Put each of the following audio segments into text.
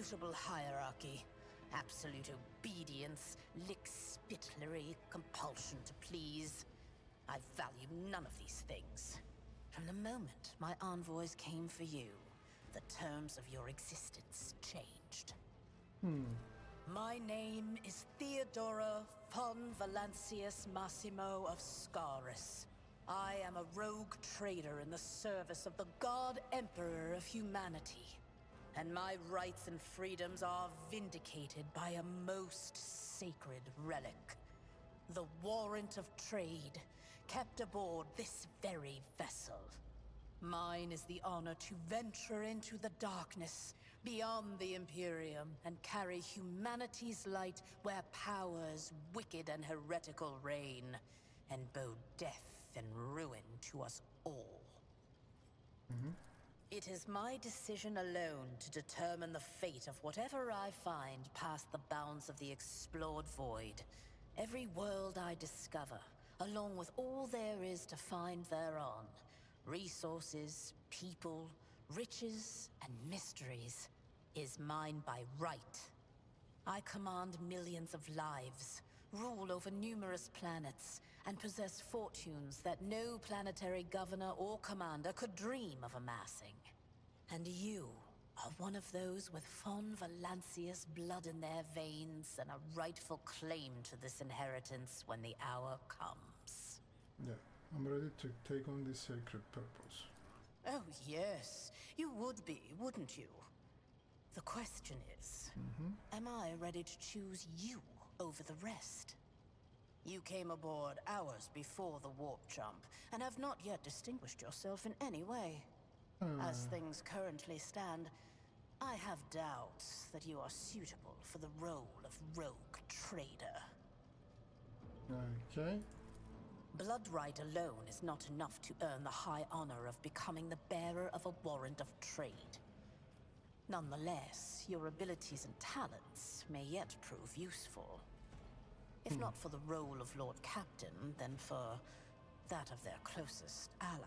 immutable hierarchy, absolute obedience, lickspittlery, compulsion to please. I value none of these things. From the moment my envoys came for you, the terms of your existence changed. My name is Theodora von Valancius Massimo of Scaris. I am a rogue trader in the service of the God Emperor of humanity. And my rights and freedoms are vindicated by a most sacred relic. The warrant of trade, kept aboard this very vessel. Mine is the honor to venture into the darkness, beyond the Imperium, and carry humanity's light where powers wicked and heretical reign, and bow death and ruin to us all. It is my decision alone to determine the fate of whatever I find past the bounds of the explored void. Every world I discover, along with all there is to find thereon, resources, people, riches, and mysteries, is mine by right. I command millions of lives, rule over numerous planets, and possess fortunes that no planetary governor or commander could dream of amassing. And you are one of those with von Valancius blood in their veins and a rightful claim to this inheritance when the hour comes. Yeah, I'm ready to take on this sacred purpose. Oh yes, you would be, wouldn't you? The question is, am I ready to choose you over the rest? You came aboard hours before the warp jump, and have not yet distinguished yourself in any way. As things currently stand, I have doubts that you are suitable for the role of rogue trader. Okay. Blood right alone is not enough to earn the high honor of becoming the bearer of a warrant of trade. Nonetheless, your abilities and talents may yet prove useful. If not for the role of Lord Captain, then for that of their closest ally.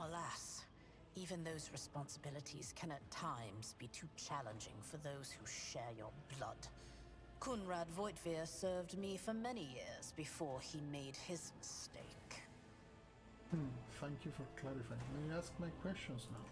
Alas, even those responsibilities can at times be too challenging for those who share your blood. Kunrad Voitvir served me for many years before he made his mistake. Thank you for clarifying. May I ask my questions now?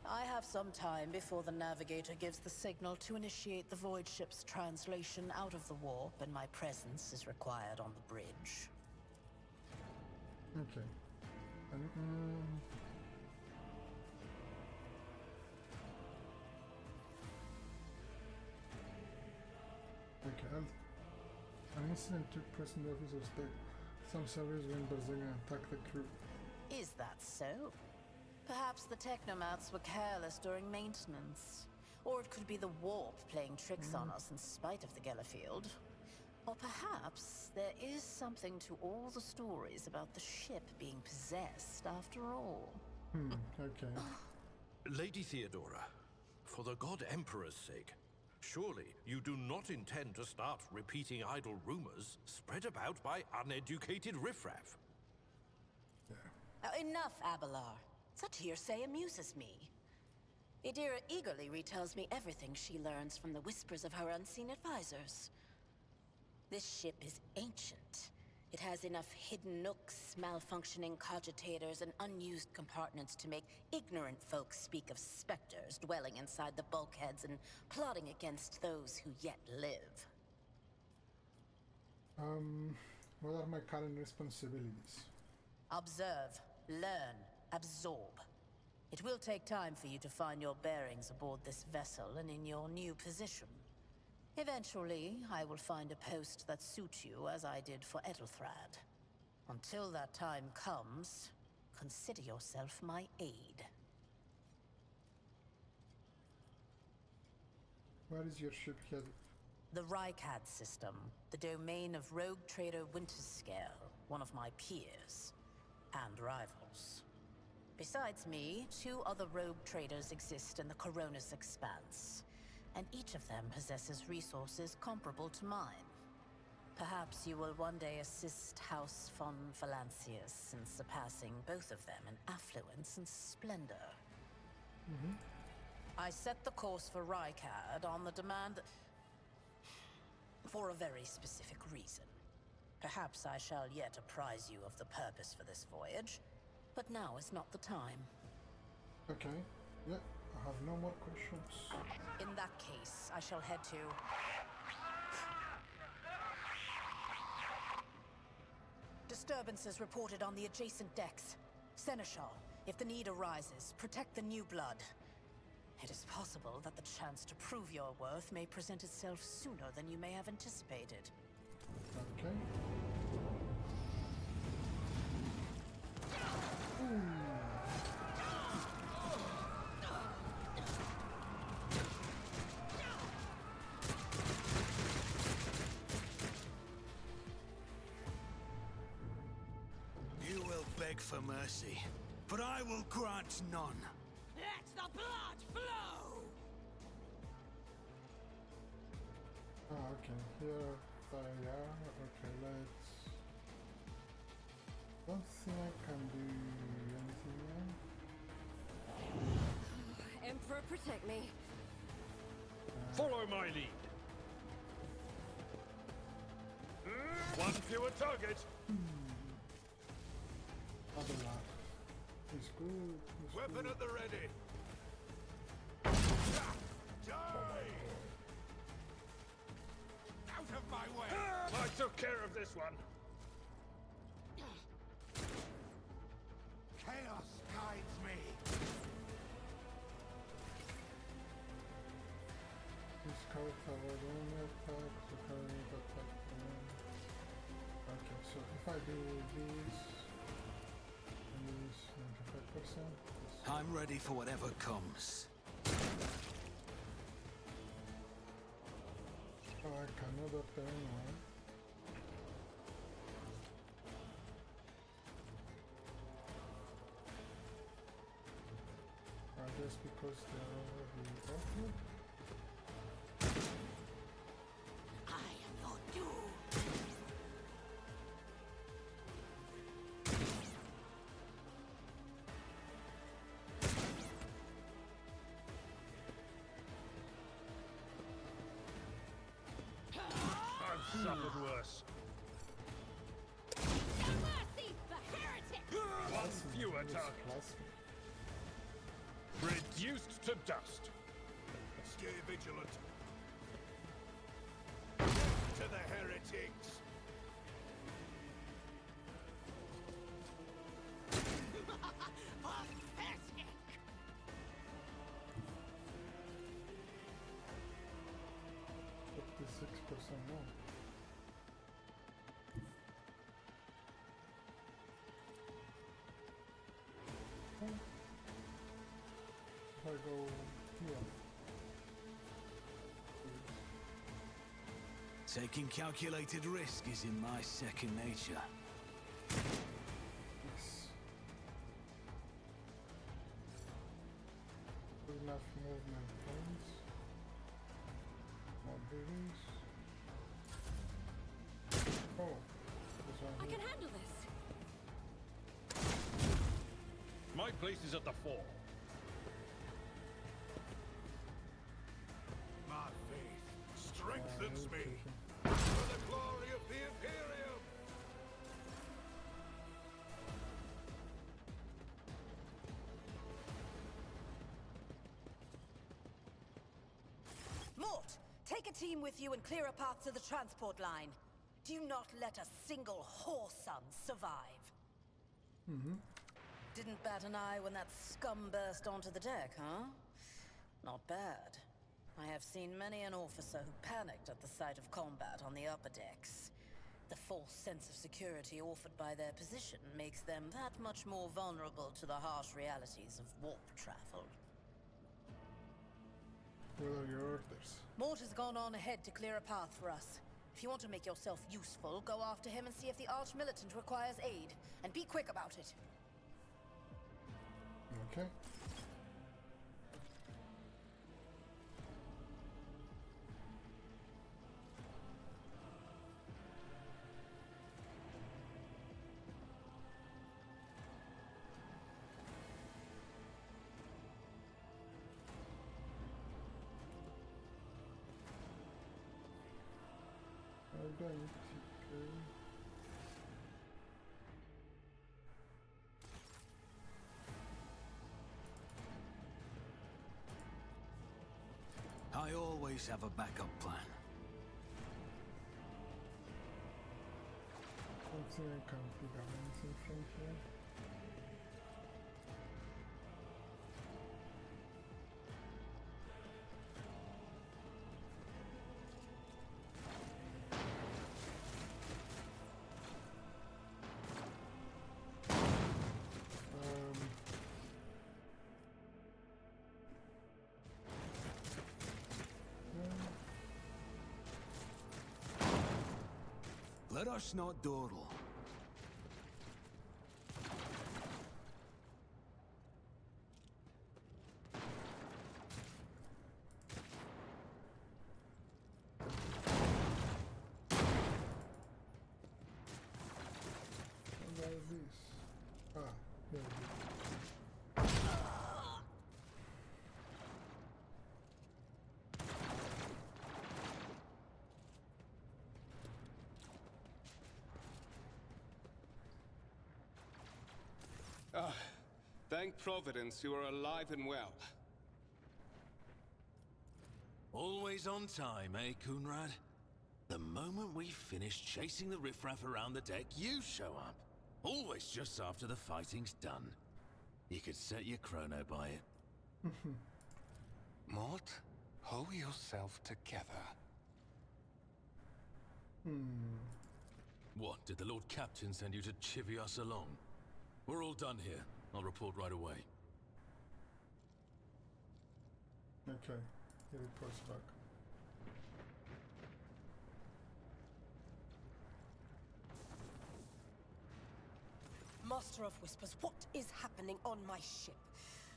I have some time before the navigator gives the signal to initiate the void ship's translation out of the warp, and my presence is required on the bridge. Okay. Okay, an incident took place in the office of state. Some surveys went berserk and attacked the crew. Is that so? Perhaps the technomats were careless during maintenance. Or it could be the warp playing tricks on us in spite of the Gellerfield. Or perhaps there is something to all the stories about the ship being possessed after all. Okay. Lady Theodora, for the God Emperor's sake, surely you do not intend to start repeating idle rumors spread about by uneducated riffraff. Enough, Abelard. Such hearsay amuses me. Idira eagerly retells me everything she learns from the whispers of her unseen advisors. This ship is ancient. It has enough hidden nooks, malfunctioning cogitators, and unused compartments to make ignorant folks speak of specters dwelling inside the bulkheads and plotting against those who yet live. What are my current responsibilities? Observe, learn, absorb. It will take time for you to find your bearings aboard this vessel and in your new position. Eventually, I will find a post that suits you as I did for Edelthrad. Until that time comes, consider yourself my aide. Where is your ship headed? The Rykad system, the domain of rogue trader Winterscale, one of my peers and rivals. Besides me, 2 other rogue traders exist in the Koronus Expanse, and each of them possesses resources comparable to mine. Perhaps you will one day assist House von Valancius in surpassing both of them in affluence and splendor. I set the course for Rykard on the demand for a very specific reason. Perhaps I shall yet apprise you of the purpose for this voyage, but now is not the time. Okay, yeah, I have no more questions. In that case, I shall head to... Disturbances reported on the adjacent decks. Seneschal, if the need arises, protect the new blood. It is possible that the chance to prove your worth may present itself sooner than you may have anticipated. Okay. You will beg for mercy, but I will grant none. Let the blood flow! Okay, here they are. Okay, let's... Don't think I can do anything now. Emperor, protect me. Follow my lead. One fewer target. Other lad. He's good. He's Weapon good. at the ready. Die! Out of my way! I took care of this one. Chaos guides me. This character was only attack, so current attack. Okay, so if I do this, and this 95%. I'm ready for whatever comes. Oh, I cannot obtain one. I guess because they're already offered. I am your doom! I've suffered worse. Mercy, the heretic! One fewer This target. plus Reduced to dust. Stay vigilant. To the heretics. Pathetic! 56% more. Okay. If I go here. Taking calculated risk is in my second nature. Yes. Enough movement points. Mobilities. Oh, this one I here. can handle this. My place is at the fore. My faith strengthens me. Taking- For the glory of the Imperium. Mort, take a team with you and clear a path to the transport line. Do not let a single whoreson survive. Didn't bat an eye when that scum burst onto the deck, huh? Not bad. I have seen many an officer who panicked at the sight of combat on the upper decks. The false sense of security offered by their position makes them that much more vulnerable to the harsh realities of warp travel. What are your orders? Mort has gone on ahead to clear a path for us. If you want to make yourself useful, go after him and see if the Arch-Militant requires aid. And be quick about it. Okay. going to go. I always have a backup plan. Don't think I can pick up anything from here. Let us not dawdle. What are these? Ah, here we go. Ah, thank Providence you are alive and well. Always on time, eh, Coonrad? The moment we finish chasing the riffraff around the deck, you show up. Always just after the fighting's done. You could set your chrono by it. Mort, hold yourself together. What, did the Lord Captain send you to chivvy us along? We're all done here. I'll report right away. Okay, he reports back. Master of Whispers, what is happening on my ship?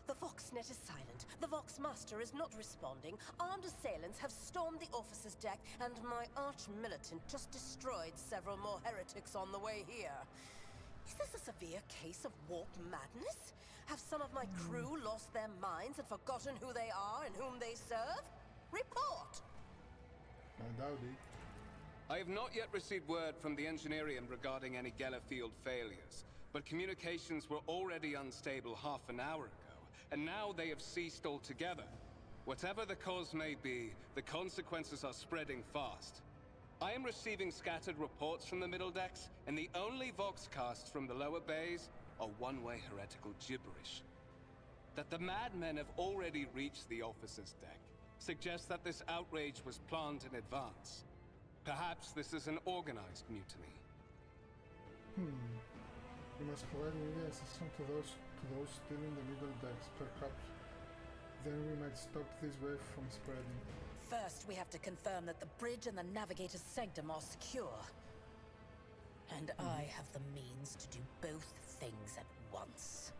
The Voxnet is silent. The Vox Master is not responding. Armed assailants have stormed the officer's deck, and my arch-militant just destroyed several more heretics on the way here. Is this a severe case of warp madness? Have some of my crew lost their minds and forgotten who they are and whom they serve? Report! I doubt it. I have not yet received word from the Engineerium regarding any Gellerfield failures, but communications were already unstable half an hour ago, and now they have ceased altogether. Whatever the cause may be, the consequences are spreading fast. I am receiving scattered reports from the middle decks, and the only voxcasts from the lower bays are one-way heretical gibberish. That the madmen have already reached the officer's deck suggests that this outrage was planned in advance. Perhaps this is an organized mutiny. We must provide immediate assistance to those still in the middle decks. Perhaps then we might stop this wave from spreading. First, we have to confirm that the bridge and the navigator's sanctum are secure. And I have the means to do both things at once.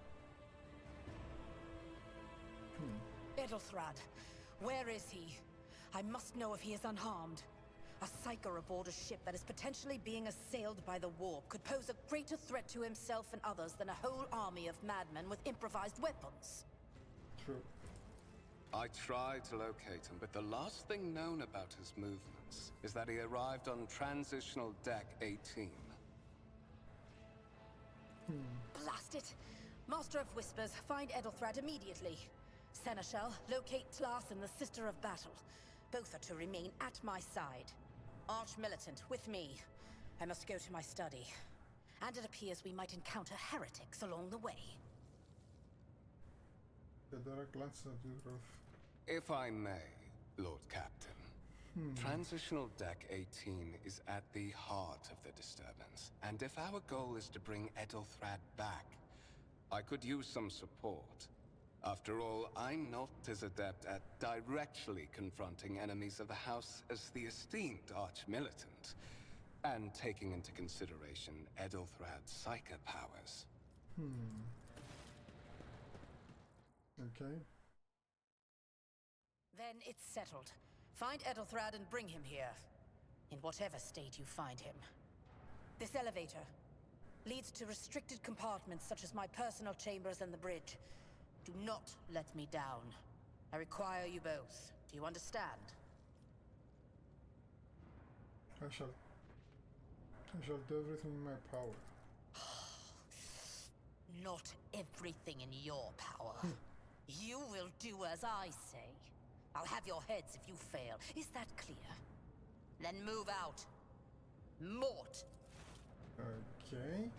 Edelthrad, where is he? I must know if he is unharmed. A psyker aboard a ship that is potentially being assailed by the warp could pose a greater threat to himself and others than a whole army of madmen with improvised weapons. True. I tried to locate him, but the last thing known about his movements is that he arrived on Transitional Deck 18. Blast it! Master of Whispers, find Edelthrad immediately. Seneschal, locate Tlas and the Sister of Battle. Both are to remain at my side. Arch-militant, with me. I must go to my study. And it appears we might encounter heretics along the way. Fedora glances at you, Ruth. If I may, Lord Captain. Transitional Deck 18 is at the heart of the disturbance, and if our goal is to bring Edelthrad back, I could use some support. After all, I'm not as adept at directly confronting enemies of the House as the esteemed Arch-Militant, and taking into consideration Edelthrad's psyker powers. Okay. Then it's settled. Find Edelthrad and bring him here. In whatever state you find him. This elevator leads to restricted compartments such as my personal chambers and the bridge. Do not let me down. I require you both. Do you understand? I shall. I shall do everything in my power. Not everything in your power. You will do as I say. I'll have your heads if you fail. Is that clear? Then move out. Mort! Okay.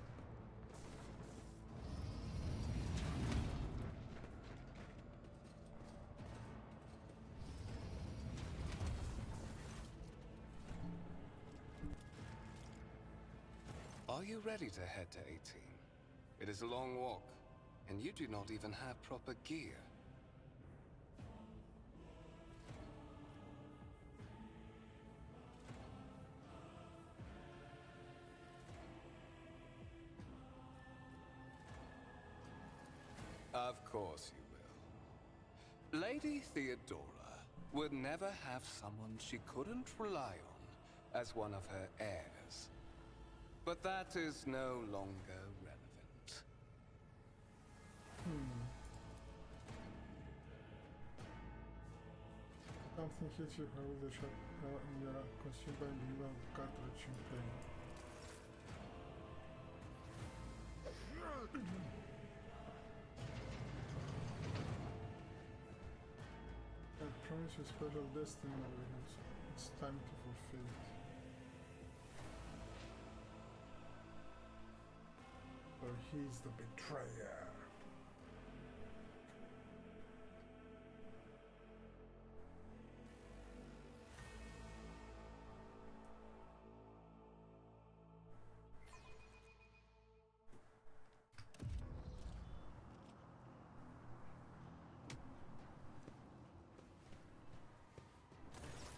Are you ready to head to 18? It is a long walk, and you do not even have proper gear. Of course you will. Lady Theodora would never have someone she couldn't rely on as one of her heirs. But that is no longer relevant. Something hits you hard with the shot and you are consumed by the evil cartridge in pain. I promise you special destiny, Warriors. It's time to fulfill it. So he's the betrayer.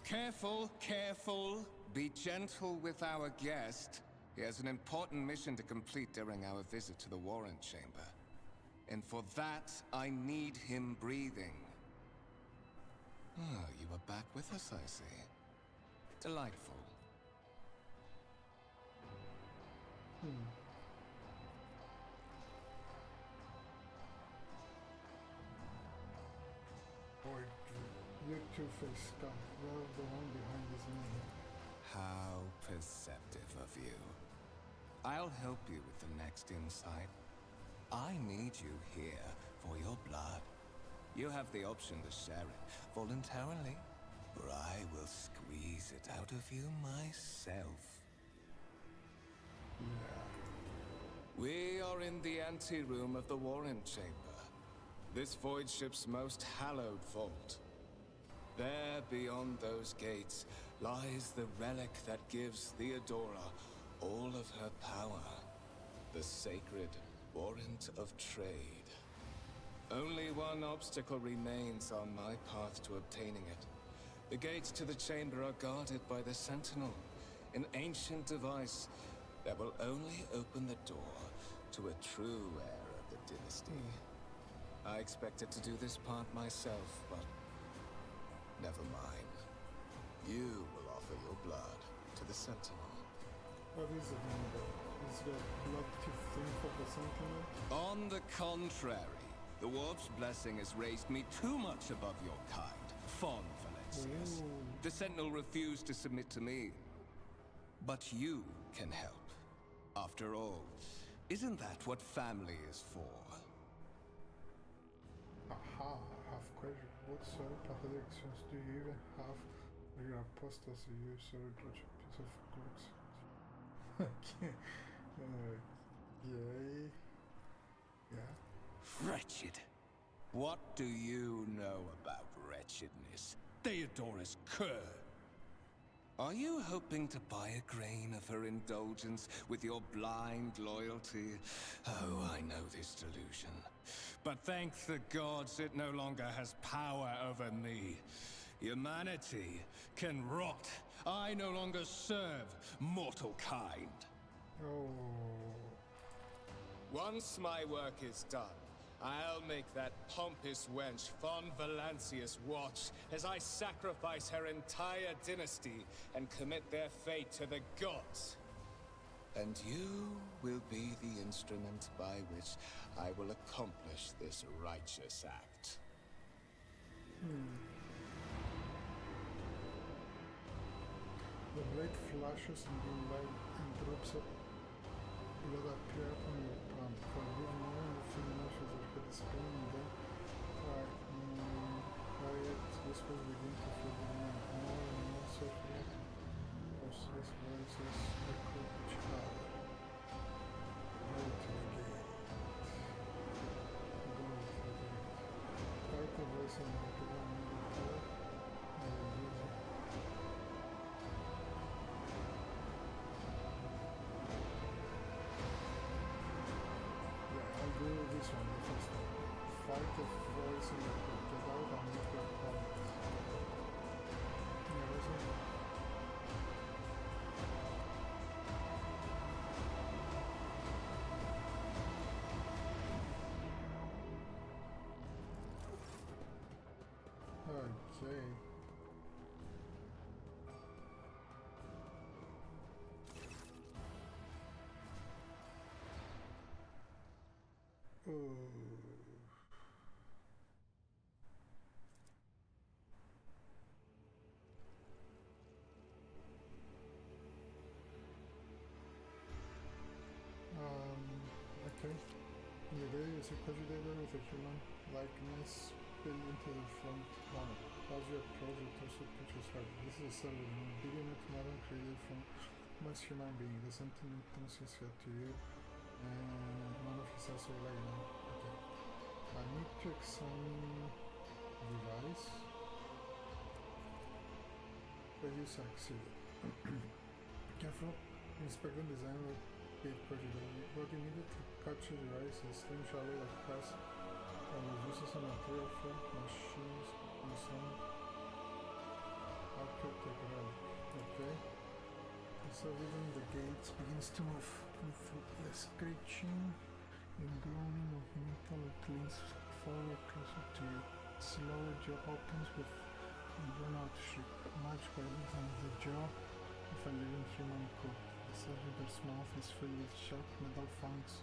Careful, careful. Be gentle with our guest. He has an important mission to complete during our visit to the Warren Chamber. And for that, I need him breathing. Oh, you are back with us, I see. Delightful. Boy, you two-face scum. You're the one behind this enemy. How perceptive of you. I'll help you with the next insight. I need you here for your blood. You have the option to share it voluntarily, or I will squeeze it out of you myself. We are in the anteroom of the Warren Chamber. This void ship's most hallowed vault. There, beyond those gates, lies the relic that gives Theodora all of her power. The sacred warrant of trade. Only one obstacle remains on my path to obtaining it. The gates to the chamber are guarded by the Sentinel, an ancient device that will only open the door to a true heir of the dynasty. I expected to do this part myself, but never mind. You will offer your blood to the Sentinel. What is it, Embark? Is the blood-tooth thing for the Sentinel? On the contrary, the Warp's blessing has raised me too much above your kind, Fon Valencius. Ooh. The Sentinel refused to submit to me. But you can help. After all, isn't that what family is for? Aha, I have question. What sort of predictions do you even have for your apostasy? You sort of piece of cooks. Okay. Yay. Yeah. Wretched. What do you know about wretchedness? Theodora's cur. Are you hoping to buy a grain of her indulgence with your blind loyalty? Oh, I know this delusion. But thank the gods it no longer has power over me. Humanity can rot. I no longer serve mortal kind. Oh. Once my work is done, I'll make that pompous wench Fon Valencius watch as I sacrifice her entire dynasty and commit their fate to the gods. And you will be the instrument by which I will accomplish this righteous act. The blade flashes in dim light and drops of blood appear on your palm. For a little moment, the feeling notions of head spinning and then quiet whispers begin to fill the room. More and more softly, voiceless voices echo each other. Go to the gate. Go to the gate. Fight the voice in the pillar and the pillar. And the music. I'll do this one the first time. Fight the voice in the pit. Get out and meet your opponent. Yeah, that's it. Okay. Oh. Okay. In the day, you see Cogitator with a human likeness built into the front panel. As you approach, the torso touches hard. This is a servant, a big enough model created from most human being. The sentiment turns his head to you, and one of his eyes are like now. Okay. I need to examine device. But you succeeded. Careful. Inspecting design of gate Cogitator. What immediately captures your eyes is a slim shadow that has and was used as a material for machines and some Archetype. Okay. So even the gates begins to move with the scratching and groaning of metal that leans forward closer to you. Slowly jaw opens with a burnout shriek, much wider than the jaw of a living human could. The servitor's mouth is filled with sharp metal fangs,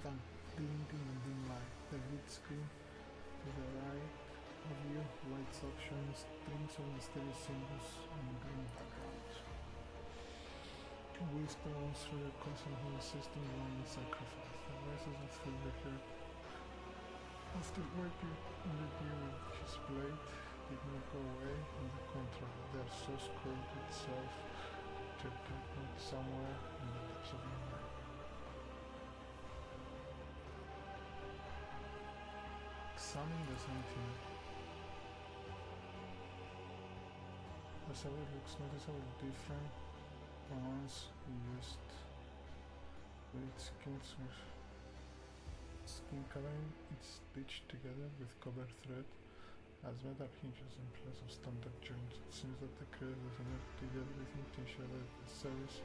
glinting in dim light. The vid screen to the right of you lights up, showing strings of mysterious symbols on a green background. Whisper runs through the cousin who is assisting one in sacrifice. The voices of the heard. After working on the deal with his blade, did not go away. On the contrary, their source created itself to a point somewhere in the depths of your mind. Examine the sentiment. The silhouette looks noticeably different from ones you used with its skin covering. It's stitched together with copper thread as metal hinges in place of standard joints. It seems that the creators have did everything to ensure that the service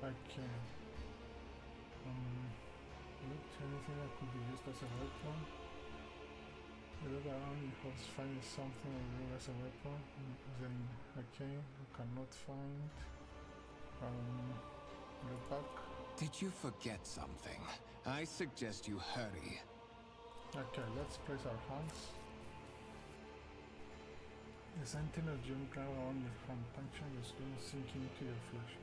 I can. Look to anything that could be used as a weapon. You look around, you hope to find something that you as a weapon. Then, okay, you cannot find. Look back. Did you forget something? I suggest you hurry. Okay, let's place our hands. The sentinel jump around your hand, puncturing your skin, sinking into your flesh.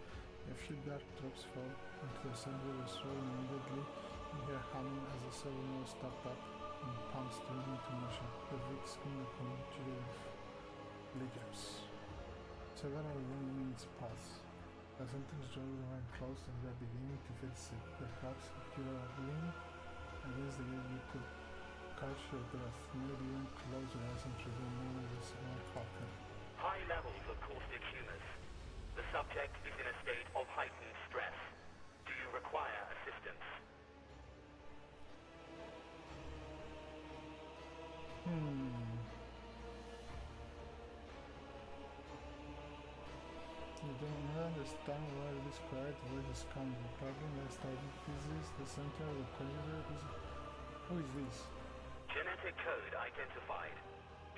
A few dark drops fall into the center of the soul, and immediately you hear humming as the servo start up and pumps straight into motion. The big screen of conjugative flickers. Several minutes pass. The sentinel's jaws remain closed and you are beginning to feel sick. Perhaps if you are leaning against the gate, you could catch your breath. Maybe even close your eyes and reveal memories of happen. High levels of caustic humors. The subject is in a state of heightened stress. Do you require assistance? You do not understand where this quiet voice is coming. Probably next time this is the center of the conjurer is... Who is this? Genetic code identified.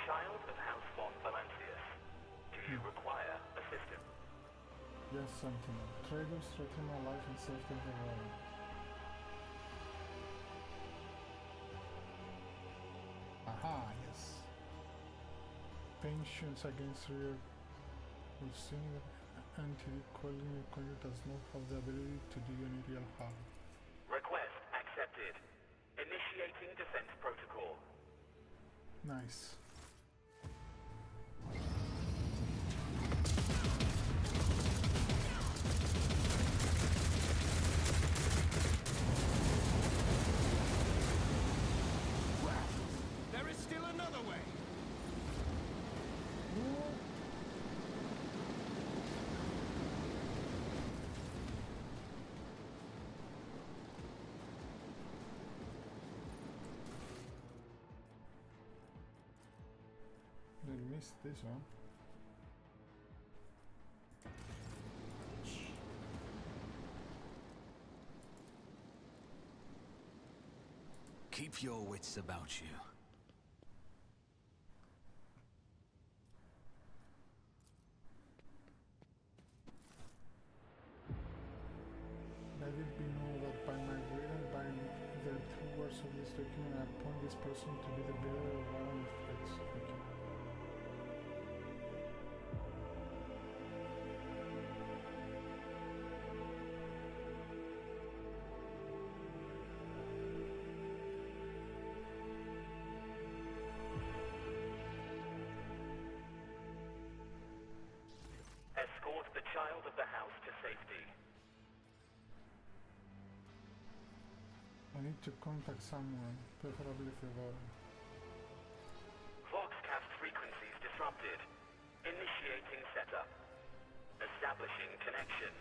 Child of House von Valancius. Do you require assistance? Yes, Sentinel. Traders threaten my life and safety of the world. Aha, yes. Pensions against real... We've seen it. Anti-recoiling recoiler does not have the ability to do any real harm. Request accepted. Initiating defense protocol. Nice. There is still another way. They missed this one. Keep your wits about you. Let it be known that by my will and by the true words of this document, I appoint this person to be the bearer of Warhammer threats. Okay. Escort the child of the house to safety. I need to contact someone, preferably Fedora. Voxcast frequencies disrupted. Initiating setup. Establishing connection.